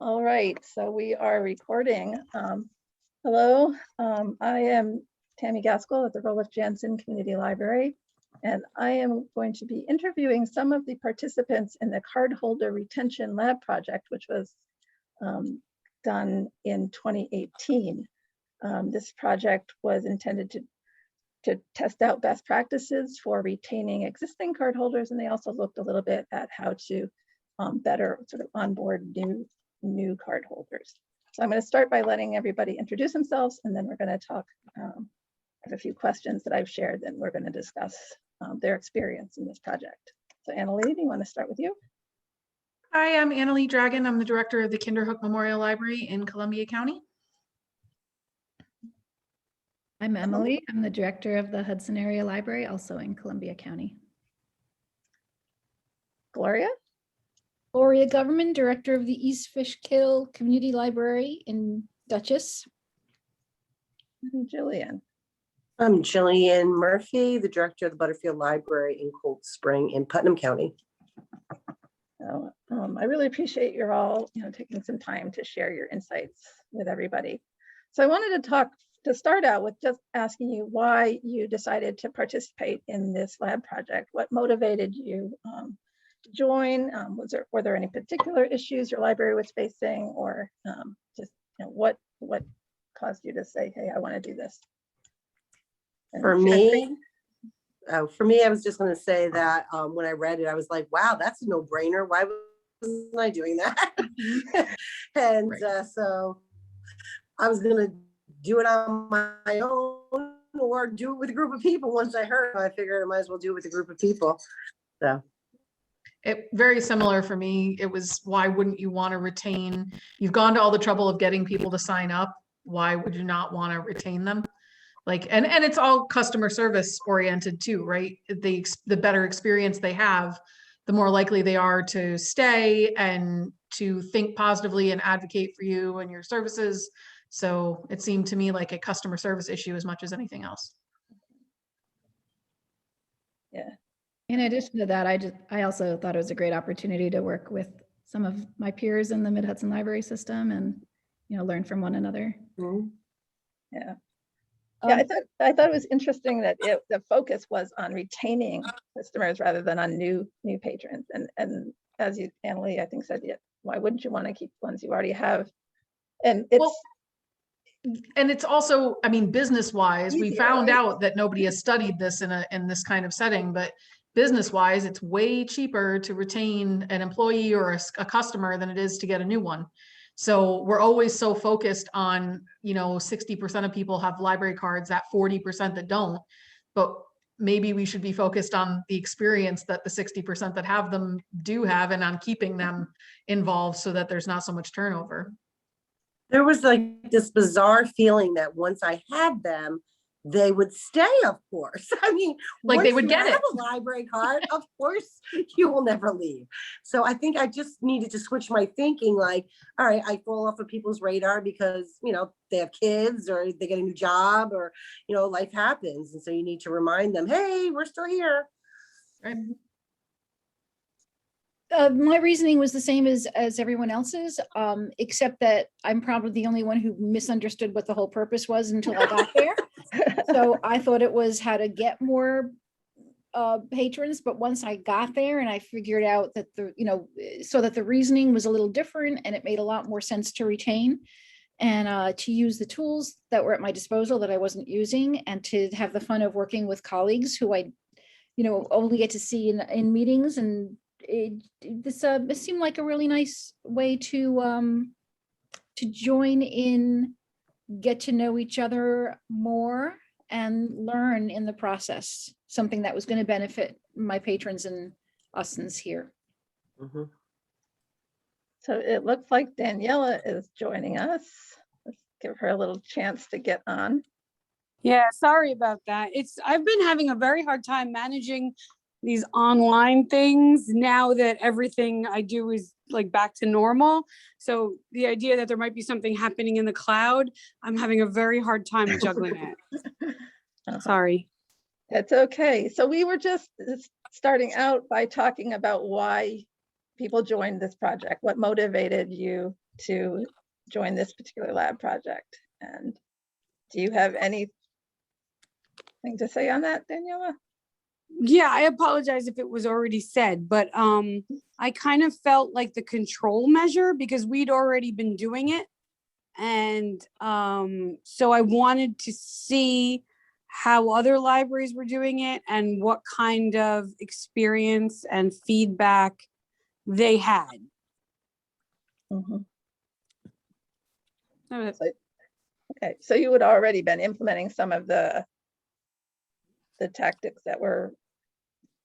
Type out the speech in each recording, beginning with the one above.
All right, so we are recording. Hello, I am Tammy Gaskell at the Roloff Jansen Community Library, and I am going to be interviewing some of the participants in the cardholder retention lab project, which was done in 2018. This project was intended to test out best practices for retaining existing cardholders, and they also looked a little bit at how to better sort of onboard new cardholders. So I'm going to start by letting everybody introduce themselves, and then we're going to talk. I have a few questions that I've shared, and we're going to discuss their experience in this project. So Annalee, do you want to start with you? Hi, I'm Annalee Dragon. I'm the director of the Kinderhook Memorial Library in Columbia County. I'm Emily. I'm the director of the Hudson Area Library, also in Columbia County. Gloria? Gloria Government, director of the East Fishkill Community Library in Dutchess. And Jillian? I'm Jillian Murphy, the director of the Butterfield Library in Cold Spring in Putnam County. So, I really appreciate you're all taking some time to share your insights with everybody. So I wanted to start out with just asking you why you decided to participate in this lab project. What motivated you to join? Were there any particular issues your library was facing, or just what caused you to say, hey, I want to do this? For me, I was just going to say that when I read it, I was like, wow, that's a no-brainer. Why wasn't I doing that? And so I was going to do it on my own or do it with a group of people. Once I heard, I figured I might as well do it with a group of people. So Very similar for me. It was, why wouldn't you want to retain? You've gone to all the trouble of getting people to sign up. Why would you not want to retain them? And it's all customer service oriented too, right? The better experience they have, the more likely they are to stay and to think positively and advocate for you and your services. So it seemed to me like a customer service issue as much as anything else. Yeah. In addition to that, I also thought it was a great opportunity to work with some of my peers in the Mid-Hudson Library system and learn from one another. mm-hmm. Yeah. Yeah, I thought it was interesting that the focus was on retaining customers rather than on new patrons. And as you, Annalee, I think said, yeah, why wouldn't you want to keep ones you already have? And it's also, I mean, business-wise, we found right? out that nobody has studied this in this kind of setting, but business-wise, it's way cheaper to retain an employee or a customer than it is to get a new one. So we're always so focused on, 60% of people have library cards, that 40% that don't, but maybe we should be focused on the experience that the 60% that have them do have and on keeping them involved so that there's not so much turnover. There was like this bizarre feeling that once I had them, they would stay, of course. I mean, like they would get it. A library card, of course, you will never leave. So I think I just needed to switch my thinking. Like, all right, I fall off of people's radar because they have kids or they get a new job or life happens, and so you need to remind them, hey, we're still here. Right. My reasoning was the same as everyone else's, except that I'm probably the only one who misunderstood what the whole purpose was until I got there. So I thought it was how to get more patrons, but once I got there and I figured out that so that the reasoning was a little different and it made a lot more sense to retain and to use the tools that were at my disposal that I wasn't using, and to have the fun of working with colleagues who I only get to see in meetings. And this seemed like a really nice way to join in, get to know each other more, and learn in the process, something that was going to benefit my patrons and usins here. Mm-hmm. So it looks like Daniela is joining us. Let's give her a little chance to get on. Yeah, sorry about that. I've been having a very hard time managing these online things now that everything I do is like back to normal. So the idea that there might be something happening in the cloud, I'm having a very hard time juggling it. Sorry. That's okay. So we were just starting out by talking about why people joined this project, what motivated you to join this particular lab project. And do you have anything to say on that, Daniela? Yeah, I apologize if it was already said, but I kind of felt like the control measure because we'd already been doing it. And so I wanted to see how other libraries were doing it and what kind of experience and feedback they had. Mhm. That was it. Okay, so you had already been implementing some of the tactics that were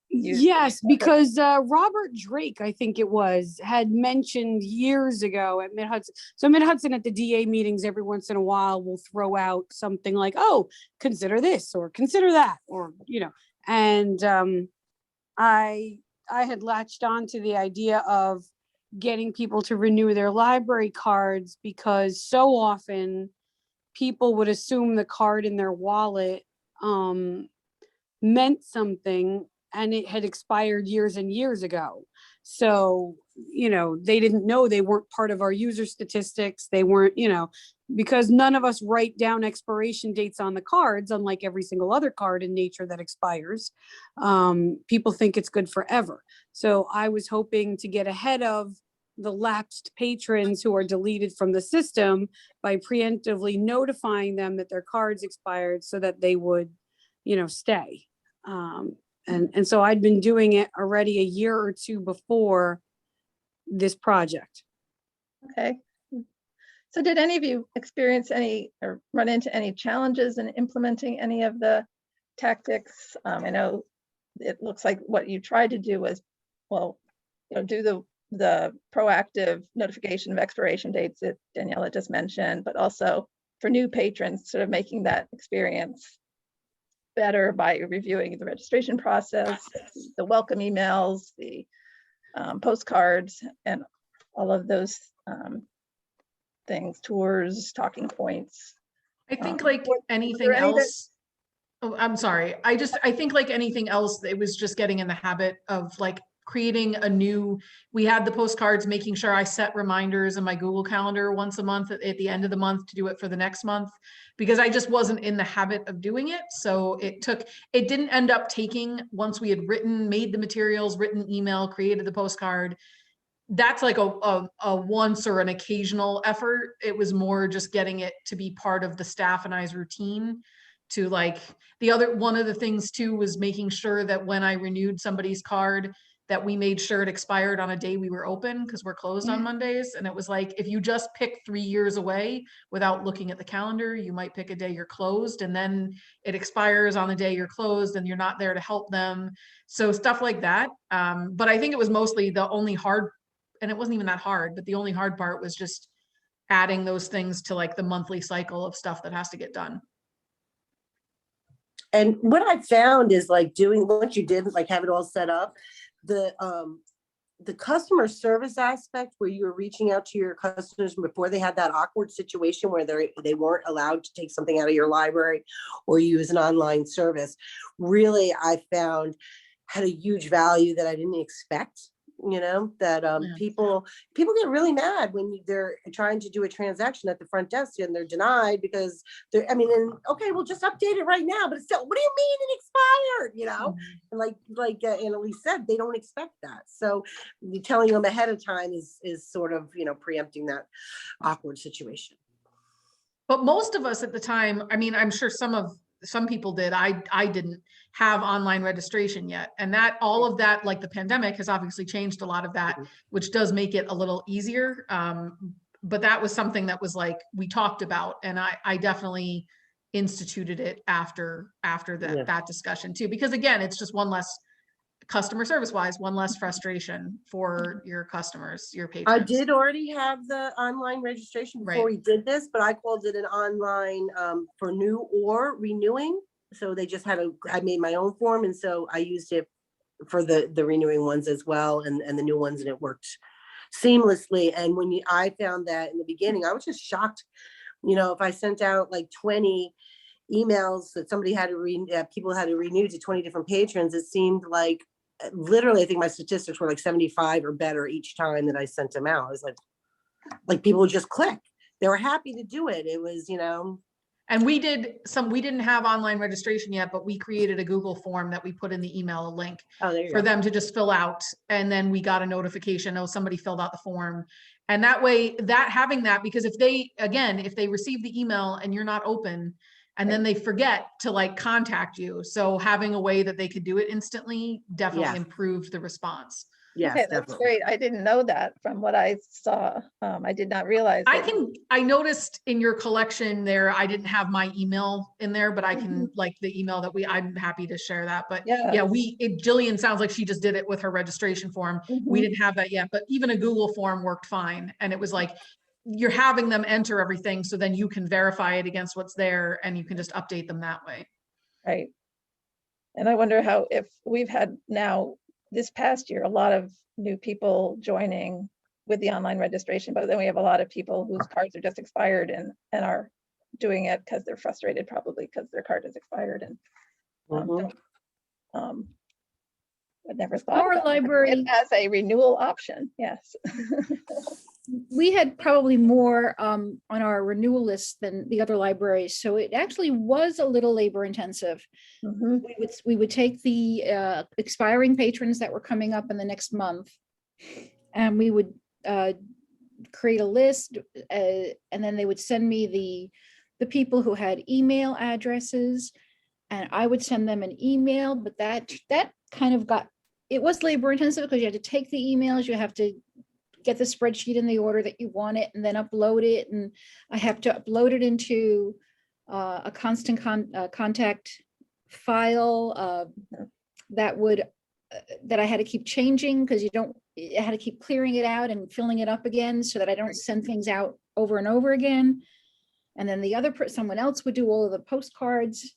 used. Yes, because Robert Drake, I think it was, had mentioned years ago at Mid-Hudson. So Mid-Hudson at the DA meetings every once in a while will throw out something like, oh, consider this or consider that, or, you know, and I had latched on to the idea of getting people to renew their library cards because so often people would assume the card in their wallet meant something and it had expired years and years ago. So, you know, they didn't know, they weren't part of our user statistics. They weren't, you know, because none of us write down expiration dates on the cards, unlike every single other card in nature that expires. People think it's good forever. So I was hoping to get ahead of the lapsed patrons who are deleted from the system by preemptively notifying them that their cards expired so that they would, you know, stay. And so I'd been doing it already a year or two before this project. Okay. So did any of you experience any or run into any challenges in implementing any of the tactics? I know it looks like what you tried to do was, well, you know, do the proactive notification of expiration dates that Daniela just mentioned, but also for new patrons, sort of making that experience better by reviewing the registration process, the welcome emails, the postcards, and all of those things, tours, talking points. I think like was anything there any that- else. Oh, I'm sorry. I think like anything else, it was just getting in the habit of like creating a new, we had the postcards, making sure I set reminders in my Google Calendar once a month at the end of the month to do it for the next month, because I just wasn't in the habit of doing it. So it didn't end up taking, once we had made the materials, written email, created the postcard, that's like a once or an occasional effort. It was more just getting it to be part of the staff and I's routine. To like one of the things too was making sure that when I renewed somebody's card, that we made sure it expired on a day we were open, because we're closed on Mondays. And it was like, if you just pick 3 years away without looking at the calendar, you might pick a day you're closed, and then it expires on the day you're closed and you're not there to help them. So stuff like that. But I think it was mostly the only hard, and it wasn't even that hard, but the only hard part was just adding those things to like the monthly cycle of stuff that has to get done. And what I found is like once you did like have it all set up, the customer service aspect where you were reaching out to your customers before they had that awkward situation where they weren't allowed to take something out of your library or use an online service, really I found had a huge value that I didn't expect. You know, that people get really mad when they're trying to do a transaction at the front desk and they're denied because okay, we'll just update it right now, but it's still, what do you mean it expired? You know, and like Annalise said, they don't expect that. So telling them ahead of time is sort of, you know, preempting that awkward situation. But most of us at the time, I mean, I'm sure some people did. I didn't have online registration yet. And that all of that, like the pandemic has obviously changed a lot of that, which does make it a little easier. But that was something that was like, we talked about, and I definitely instituted it after that discussion too, because again, it's just one less customer service wise, one less frustration for your customers, your patrons. I did already have the online registration before we did this, but I called it an online for new or renewing. So they just I made my own form. And so I used it for the renewing ones as well, and the new ones, and it worked seamlessly. And I found that in the beginning, I was just shocked. You know, if I sent out like 20 emails that somebody had to people had to renew to 20 different patrons, it seemed like literally, I think my statistics were like 75 or better each time that I sent them out. I was like, like people would just click. They were happy to do it. It was, you know. And we didn't have online registration yet, but we created a Google form that we put in the email, a link Oh, there you for go. them to just fill out. And then we got a notification, oh, somebody filled out the form. And that way, having that, because if they receive the email and you're not open, and then they forget to like contact you. So having a way that they could do it instantly definitely Yes. improved the response. Yes, Okay, that's definitely. great. I didn't know that from what I saw. I did not realize. I noticed in your collection there, I didn't have my email in there, but I can like the email that I'm happy to share that. But yeah, Jillian sounds like she just did it with her registration form. We didn't have that yet, but even a Google form worked fine. And it was like, you're having them enter everything. So then you can verify it against what's there and you can just update them that way. Right. And I wonder if we've had now this past year, a lot of new people joining with the online registration, but then we have a lot of people whose cards are just expired and are doing it because they're frustrated, probably because their card is expired and I never thought Our about library- it as a renewal option. Yes. We had probably more on our renewal list than the other libraries, so it actually was a little labor intensive. We would take the expiring patrons that were coming up in the next month, and we would create a list, and then they would send me the people who had email addresses, and I would send them an email. But that kind of it was labor intensive because you had to take the emails, you have to get the spreadsheet in the order that you want it and then upload it. And I have to upload it into a constant contact file that I had to keep changing because I had to keep clearing it out and filling it up again so that I don't send things out over and over again. And then someone else would do all of the postcards.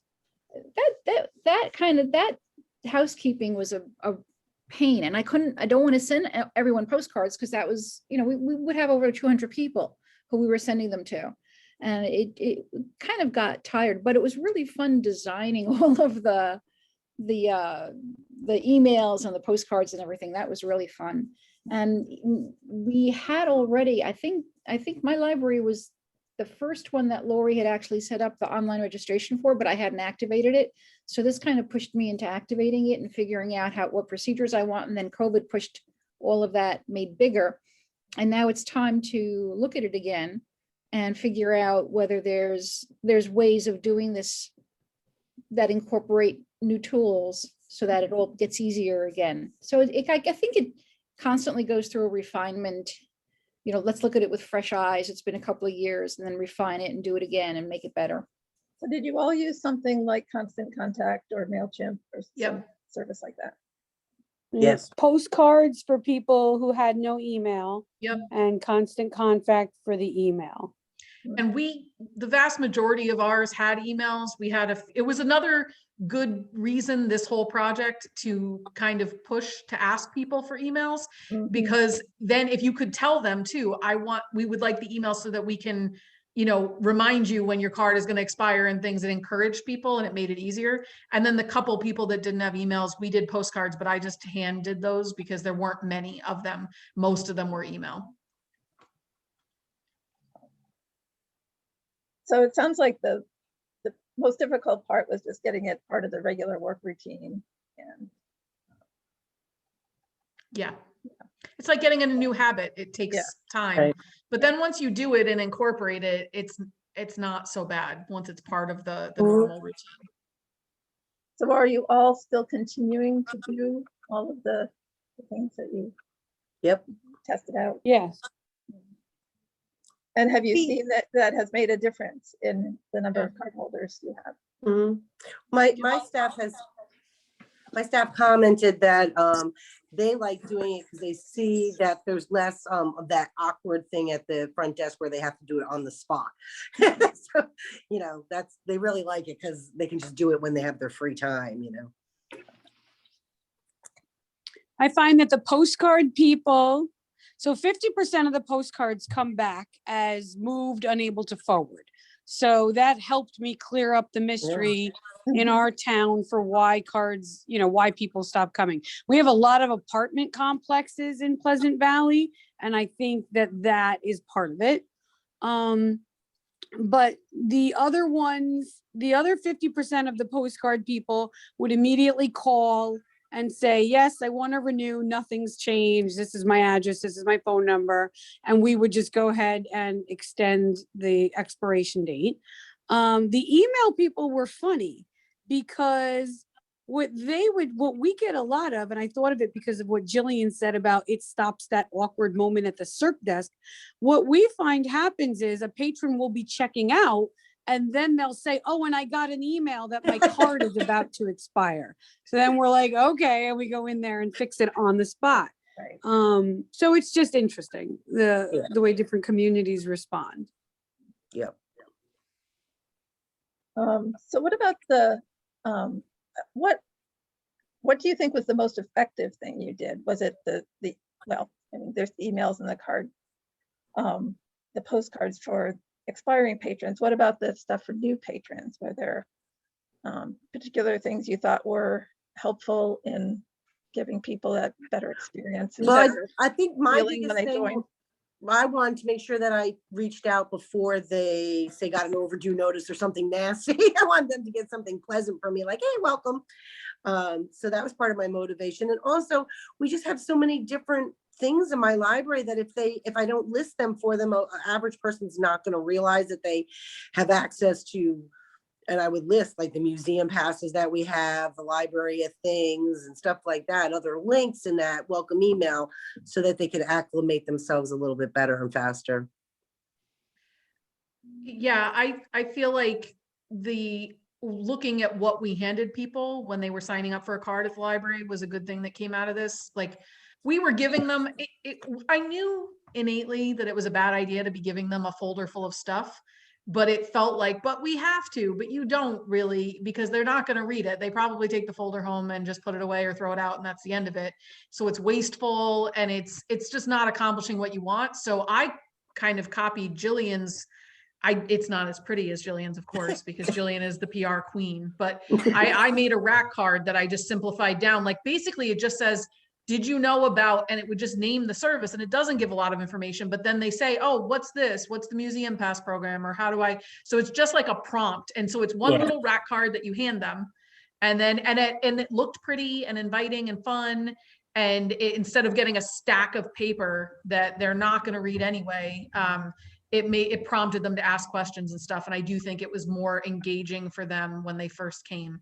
That housekeeping was a pain, and I don't want to send everyone postcards because that was, we would have over 200 people who we were sending them to, and it kind of got tired, but it was really fun designing all of the emails and the postcards and everything. That was really fun. And we had already, I think my library was the first one that Lori had actually set up the online registration for, but I hadn't activated it. So this kind of pushed me into activating it and figuring out what procedures I want. And then COVID pushed all of that made bigger. And now it's time to look at it again and figure out whether there's ways of doing this that incorporate new tools so that it all gets easier again. So I think it constantly goes through a refinement. Let's look at it with fresh eyes. It's been a couple of years, and then refine it and do it again and make it better. So did you all use something like Constant Contact or MailChimp or some service like that? Yes. Postcards for people who had no email. Yep. And Constant Contact for the email. And the vast majority of ours had emails. It was another good reason, this whole project, to kind of push to ask people for emails, because then if you could tell them too, we would like the email so that we can, remind you when your card is going to expire and things, that encouraged people and it made it easier. And then the couple people that didn't have emails, we did postcards, but I just hand did those because there weren't many of them. Most of them were email. So it sounds like the most difficult part was just getting it part of the regular work routine. And yeah, it's like getting in a new habit. It takes time, right. But then once you do it and incorporate it, it's not so bad once it's part of the normal routine. So are you all still continuing to do all of the things that you tested out? Yes. And have you seen that has made a difference in the number of cardholders you have? My staff commented that they like doing it because they see that there's less of that awkward thing at the front desk where they have to do it on the spot. So, they really like it because they can just do it when they have their free time, I find that the postcard people, so 50% of the postcards come back as moved, unable to forward. So that helped me clear up the mystery in our town for why cards, why people stop coming. We have a lot of apartment complexes in Pleasant Valley, and I think that is part of it. But the other ones, the other 50% of the postcard people would immediately call and say, yes, I want to renew. Nothing's changed. This is my address. This is my phone number. And we would just go ahead and extend the expiration date. The email people were funny because what we get a lot of, and I thought of it because of what Jillian said about it stops that awkward moment at the CERC desk. What we find happens is a patron will be checking out and then they'll say, oh, and I got an email that my card is about to expire. So then we're like, okay, and we go in there and fix it on the spot. Right. So it's just interesting, the way different communities respond. Yep. So what about the, what do you think was the most effective thing you did? Was it well, I mean, there's the emails and the card, the postcards for expiring patrons. What about the stuff for new patrons? Were there particular things you thought were helpful in giving people that better experience? Well, I think my feeling when biggest they thing, join? I wanted to make sure that I reached out before they say got an overdue notice or something nasty. I wanted them to get something pleasant from me, like, hey, welcome. So that was part of my motivation. And also, we just have so many different things in my library that if I don't list them for them, an average person's not going to realize that they have access to. And I would list like the museum passes that we have, the library of things and stuff like that, other links in that welcome email so that they could acclimate themselves a little bit better and faster. Yeah, I feel like looking at what we handed people when they were signing up for a card at the library was a good thing that came out of this. Like we were giving them, I knew innately that it was a bad idea to be giving them a folder full of stuff, but it felt like, but we have to, but you don't really, because they're not going to read it. They probably take the folder home and just put it away or throw it out, and that's the end of it. So it's wasteful and it's just not accomplishing what you want. So I kind of copied Jillian's. It's not as pretty as Jillian's, of course, because Jillian is the PR queen, but I made a rack card that I just simplified down. Like basically it just says, did you know about, and it would just name the service, and it doesn't give a lot of information, but then they say, oh, what's this? What's the museum pass program? Or how do I, so it's just like a prompt. And so it's one little rack card that you hand them. And then, and it looked pretty and inviting and fun. And instead of getting a stack of paper that they're not going to read anyway, it prompted them to ask questions and stuff. And I do think it was more engaging for them when they first came.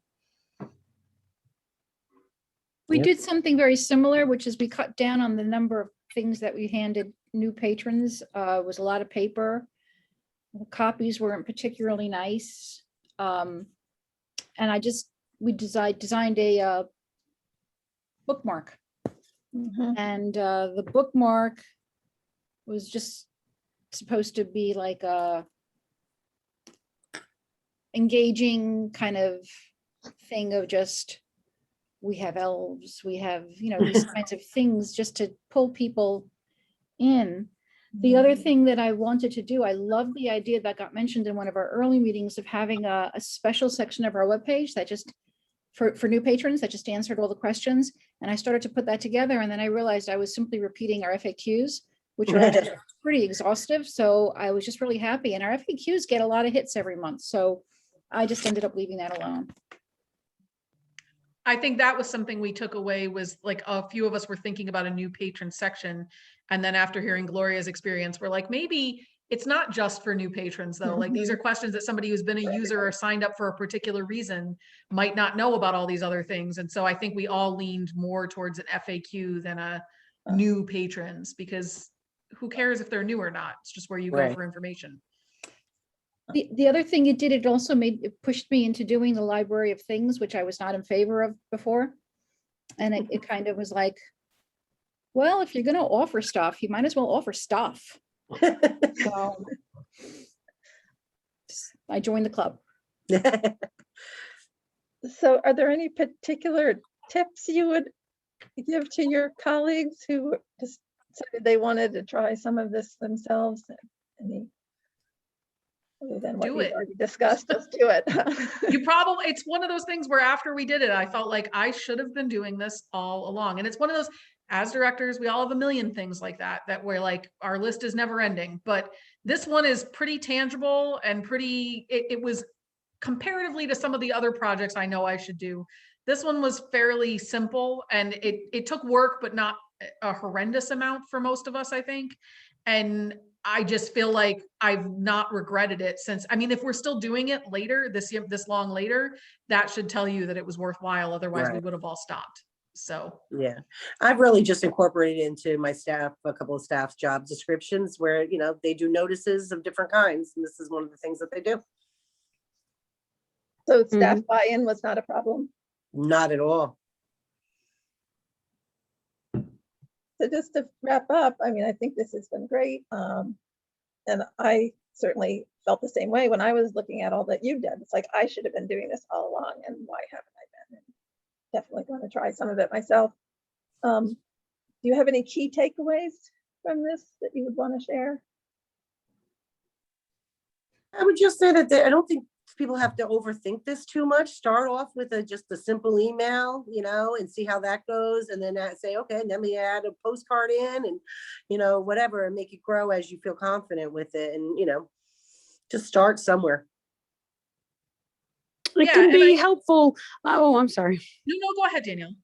We did something very similar, which is we cut down on the number of things that we handed new patrons. It was a lot of paper. The copies weren't particularly nice. And we designed a bookmark. And the bookmark was just supposed to be like a engaging kind of thing of just, we have elves, we have, these kinds of things just to pull people in. The other thing that I wanted to do, I love the idea that got mentioned in one of our early meetings of having a special section of our webpage that just for new patrons that just answered all the questions. And I started to put that together, and then I realized I was simply repeating our FAQs, which are actually pretty exhaustive. So I was just really happy, and our FAQs get a lot of hits every month. So I just ended up leaving that alone. I think that was something we took away, was like a few of us were thinking about a new patron section. And then after hearing Gloria's experience, we're like, maybe it's not just for new patrons though. Like these are questions that somebody who's been a user or signed up for a particular reason might not know about all these other things. And so I think we all leaned more towards an FAQ than a new patrons, because who cares if they're new or not? It's just where you go for information. The other thing it did, it pushed me into doing the library of things, which I was not in favor of before. And it kind of was like, well, if you're going to offer stuff, you might as well offer stuff. So I joined the club. So are there any particular tips you would give to your colleagues who decided they wanted to try some of this themselves? Any? Other than what Do we've it. already discussed, just do it. You probably, it's one of those things where after we did it, I felt like I should have been doing this all along. And it's one of those, as directors, we all have a million things like that, that we're like, our list is never ending. But this one is pretty tangible and pretty, it was comparatively to some of the other projects I know I should do. This one was fairly simple, and it took work, but not a horrendous amount for most of us, I think. And I just feel like I've not regretted it since. I mean, if we're still doing it later, this year, this long later, that should tell you that it was worthwhile. Otherwise, we Right. would have all stopped. So Yeah, I've really just incorporated into my staff, a couple of staff's job descriptions where, you know, they do notices of different kinds. And this is one of the things that they do. So staff buy-in was not a problem. Not at all. So just to wrap up, I mean, I think this has been great. And I certainly felt the same way when I was looking at all that you did. It's like, I should have been doing this all along, and why haven't I been? And definitely going to try some of it myself. Do you have any key takeaways from this that you would want to share? I would just say that I don't think people have to overthink this too much. Start off with just a simple email, you know, and see how that goes. And then say, okay, let me add a postcard in and, you know, whatever, and make it grow as you feel confident with it. And, you know, just start somewhere. It can be helpful. Oh, I'm sorry. no, go ahead, Danielle.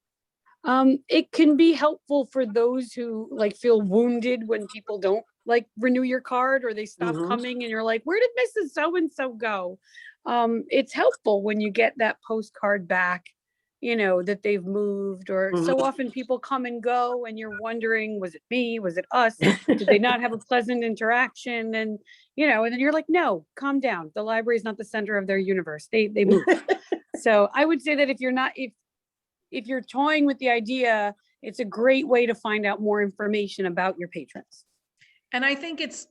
It can be helpful for those who like feel wounded when people don't like renew your card or they stop coming and you're like, where did Mrs. So-and-so go? It's helpful when you get that postcard back, you know, that they've moved, or so often people come and go and you're wondering, was it me? Was it us? Did they not have a pleasant interaction? And, you know, and then you're like, no, calm down. The library is not the center of their universe. They moved. So I would say that if you're not, if you're toying with the idea, it's a great way to find out more information about your patrons. And I think it's,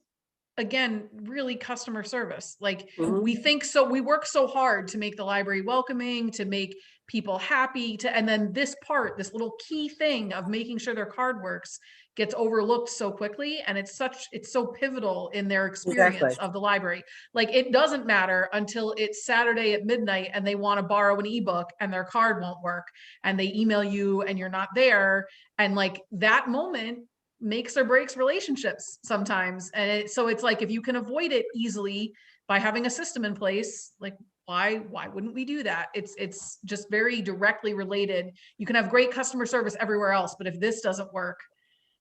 again, really customer service. Like we think so, we work so hard to make the library welcoming, to make people happy, and then this part, this little key thing of making sure their card works gets overlooked so quickly. And it's so pivotal in their experience of the library. Like it doesn't matter until it's Saturday at midnight and they want to borrow an ebook and their card won't work and they email you and you're not there. And like that moment makes or breaks relationships sometimes. And so it's like, if you can avoid it easily by having a system in place, like why wouldn't we do that? It's just very directly related. You can have great customer service everywhere else, but if this doesn't work,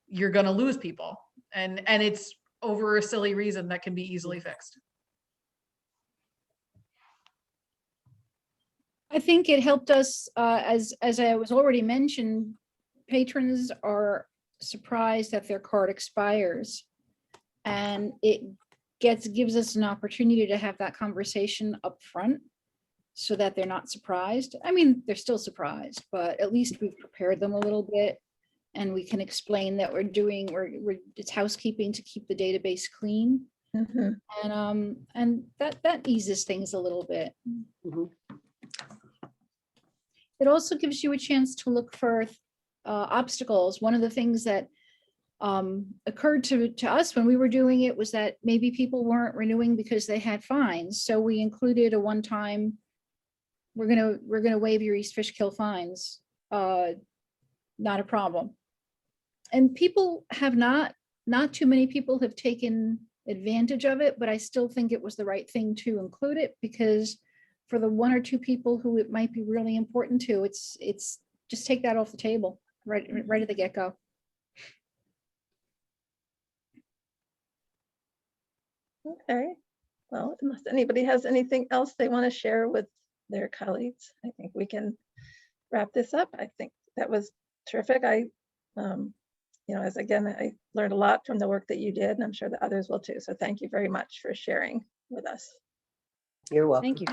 you're going to lose people. And it's over a silly reason that can be easily fixed. I think it helped us, as I was already mentioned, patrons are surprised that their card expires, and it gives us an opportunity to have that conversation up front so that they're not surprised. I mean, they're still surprised, but at least we've prepared them a little bit, and we can explain that it's housekeeping to keep the database clean. And that eases things a little bit. It also gives you a chance to look for obstacles. One of the things that occurred to us when we were doing it was that maybe people weren't renewing because they had fines. So we included a one-time, we're gonna waive your East Fishkill fines, not a problem. And people have not too many people have taken advantage of it, but I still think it was the right thing to include it, because for the one or two people who it might be really important to, it's just take that off the table right at the get-go. Okay, well, unless anybody has anything else they want to share with their colleagues, I think we can wrap this up. I think that was terrific. I learned a lot from the work that you did, and I'm sure that others will too. So thank you very much for sharing with us. You're welcome. Thank you.